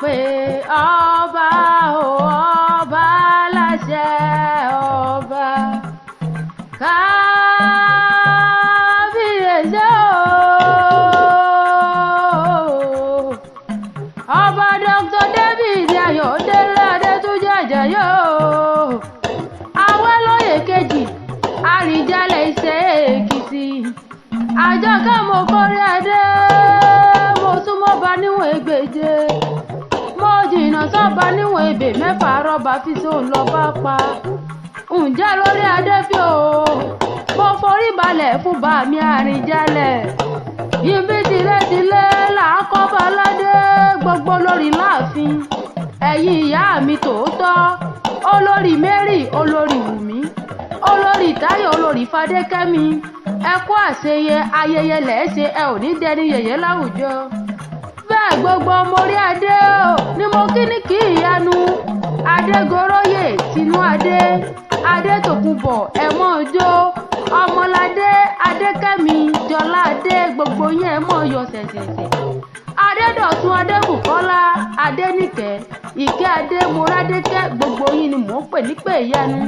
pé ọba o ọba láṣẹ ọba kábíyèsí o ọba Dr. David Ayọ̀délé Adétúnjí Àjàyí o Awólóyè kejì Àrìjálẹ̀ Ìṣẹ́ Èkìtì Àjọkẹ́ mo kórí adé mo súnmọ́ ba níwọ̀n ẹgbẹ̀je mo jìnnà sọ́ba níwọ̀n ebè mẹ́fà rọ́bà fi sóun lọ bá pa ǹjẹ́ lórí adé fi o mo forí balẹ̀ fún bàmí Àrìjálẹ̀ ibi tìlétìlé là á kọ́ baládé gbogbo lórí láàfin ẹ̀yin ìyá mi tòótọ́ olórí Mary olórí Wùmí olórí Táyọ̀ olórí Fadékẹ́mi ẹ kú àṣeyẹ ayẹyẹ lẹ́ẹ̀ṣẹ̀ ẹ ò ní dẹni yẹ̀yẹ́ láwùjọ bẹ́ẹ̀ gbogbo ọmọ orí adé o ni mo kí ní kí ìyanu Adégoróyè Tinú Adé Adétòkunbọ̀ ẹ̀mọ́ ọjọ́ Ọmọládé Adékẹ́mi Jọlá Adé gbogbo yín ẹ̀mọ́ yọ ṣẹ̀ṣẹ̀ṣẹ̀ Adédọ̀tun Adébùkọ́lá Adéníkẹ́ Ìkẹ́ Adé Morádékẹ́ gbogbo yín ni mò ń pè ní pé ìyanu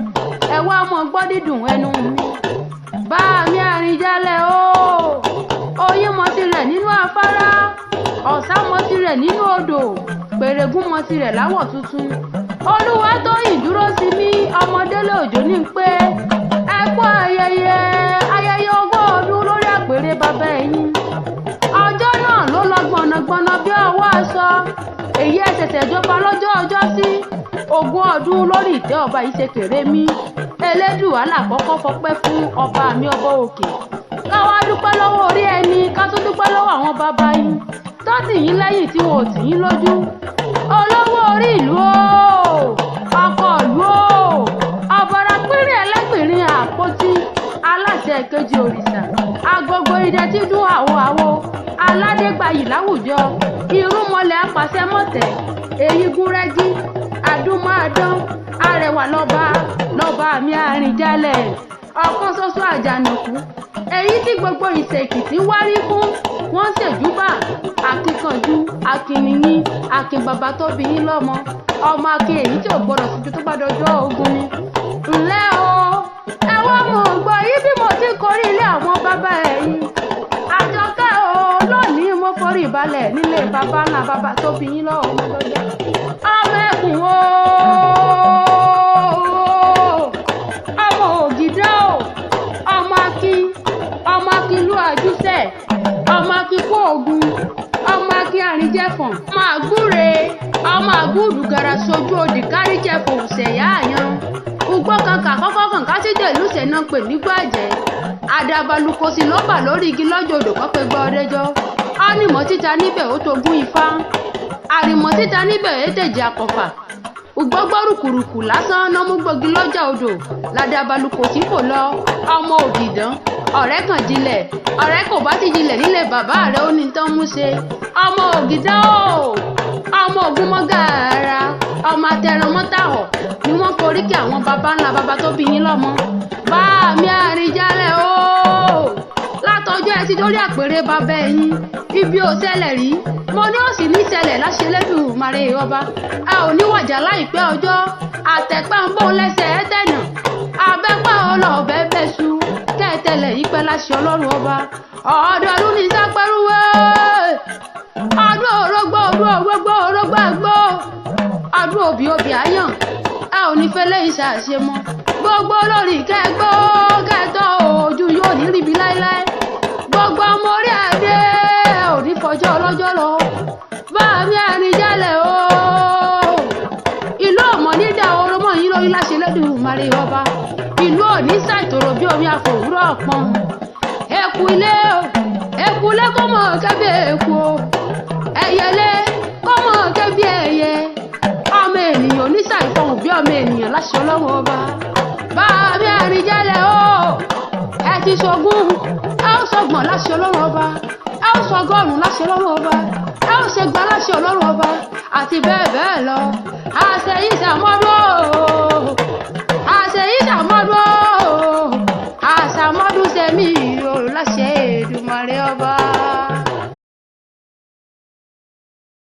ẹ wá mọ gbọ́ dídùn ẹnu mi bàmí Àrìjálẹ̀ o oyin mọ tirẹ̀ nínú afárá ọ̀sá mọ tirẹ̀ nínú odò pèrègùn mọ tirẹ̀ láwọ̀ tuntun Olúwatóyìn Dúróṣinmí Ọmọdélé Òjó ní pé ẹ kú ayẹyẹ ogún ọdún lórí àpèrè bàbá ẹ̀yin ọjọ́ náà ló lọ gbọ̀nàgbọ̀nà bí ọwọ́ aṣọ èyí ẹ ṣẹ̀ṣẹ̀ jọba lọ́jọ́ ọjọ́ sí ogún ọdún lórí ìtẹ́ ọba ìṣekèrè mi Elédùà lákọ́kọ́ fọpẹ́ fún ọba mi ọba òkè ká wá dúpẹ́ lọ́wọ́ orí ẹni ká tún dúpẹ́ lọ́wọ́ àwọn bàbá yín tó tì yín lẹ́yìn tí wọn ò tì yín lójú olówó orí ìlú o ọkọ ìlú o ọ̀bọ̀rà pínrín ẹlẹ́gbìnrin àpótí aláṣẹ kejì òrìṣà agogo idẹ tí dún àwo aládégbàyì láwùjọ irúnmọlẹ̀ apàṣẹ mọ̀tẹ̀ èyí gúnrẹ́gí àdúmọ̀ádán arẹwà lọ́ba mi Àrìjálẹ̀ ọ̀kan ṣoṣo àjànàkú èyí tí gbogbo Ìṣẹ́ Èkìtì wárí fún wọ́n ṣèjúbà akíkanjú akínníyín akin bàbá tó bí yín lọ́mọ ọmọ akin èyí tí ò gbọdọ̀ síjú tó bá dọjọ́ ogun ni ńlẹ́ o ẹ wá mọ̀ gbọ́ yí bí mo ti kórí ilé àwọn bàbá ẹ̀yìn Àjọkẹ́ o lónìí mo forí balẹ̀ nílé bàbá ńlá bàbá tó bí yín lọ́wọ́ ọmọ lọ́jọ́ ọmọ ẹkùn o ọmọ Ògìdá o ọmọ akin lú àjúṣẹ̀ ọmọ akin kó ogun ọmọ akin àríjẹ̀fọ̀n ọmọ àgúre ọmọ àgúdùgàrà sojú òdì káríjẹ̀fọ̀n ṣẹ̀yà àyàn ugbó kankan kọ́kọ́ kan kásídẹ̀ lùsẹ̀ náà pè nígbàjẹ́ àdàbàlùkò sí lọ́bà lórí igi lọ́jọ́ odò kọ́pẹ́ gbọ́ ọdẹjọ́ ánìmọ̀ títa níbẹ̀ ó togún ifá àrìmọ̀ títa níbẹ̀ ètèjì àkọ́fà ugbọ́gbọ́ rùkùrùkù lásán náà mú gbòógì lọ́jà odò ládàbàlùkò tí kò lọ ọmọ Ògìdán ọ̀rẹ́ kan jinlẹ̀ ọ̀rẹ́ kò bá ti jinlẹ̀ nílé bàbá rẹ̀ ó ní tán mú ṣe ọmọ Ògìdán o ọmọ Ògúnmọ́gàrà ọmọ atẹranmọ́tàhọ̀ ni wọ́n korí kí àwọn baba ńlá baba tó bí yín lọ́mọ bàmí Àrìjálẹ̀ o látọjọ́ ẹ ti dórí àpèrè bàbá ẹ̀yin ibi ò ṣẹlẹ̀ rí mo ní ó sì ní ṣẹlẹ̀ láṣẹ Elédùmarè ọba ẹ ò ní wàjà láìpẹ́ ọjọ́ àtẹ̀pẹ́ ń bọ̀ lẹ́sẹ̀ ẹ tẹ̀nà abẹ́pẹ́ ọlọ́ọ̀bẹ bẹ́ṣu kẹ́ẹ̀tẹ̀lẹ̀ yìí pẹ́ láṣẹ Ọlọ́run ọba ọdọọdún ní sápẹ́rúwé ọdún orógbó orógbó ẹgbó ọdún òbí àyàn ẹ ò ní fẹ́lẹ́ ìṣàṣe mọ́ gbogbo lórí kẹgbó kẹtọ́ ojú yóò ní ríbi láéláé gbogbo ọmọ orí adé ẹ ò ní fọjọ́ ọlọ́jọ́ lọ bàmí Àrìjálẹ̀ o ìlú ọmọ nídà oromọ yín lórí láṣẹ Elédùmarè ọba ìlú òní ṣàìtòrò bí omi àfòwúrọ̀ pọn eku ilé kó mọ̀ kẹ́bí eku o ẹyẹlé kó mọ̀ kẹ́bí ẹyẹ ọmọ ènìyàn oníṣàìfọ̀hùn bí ọmọ ènìyàn láṣẹ Ọlọ́run ọba bàmí Àrìjálẹ̀ o ẹ ti ṣogún ẹ ó ṣọgbọ̀n láṣẹ Ọlọ́run ọba ẹ ó ṣọgọ́rùn láṣẹ Ọlọ́run ọba ẹ ó ṣe gba láṣẹ Ọlọ́run ọba àti bẹ́ẹ̀ bẹ́ẹ̀ lọ àṣẹ yìí ṣàmọ́dún àṣẹ yìí ṣàmọ́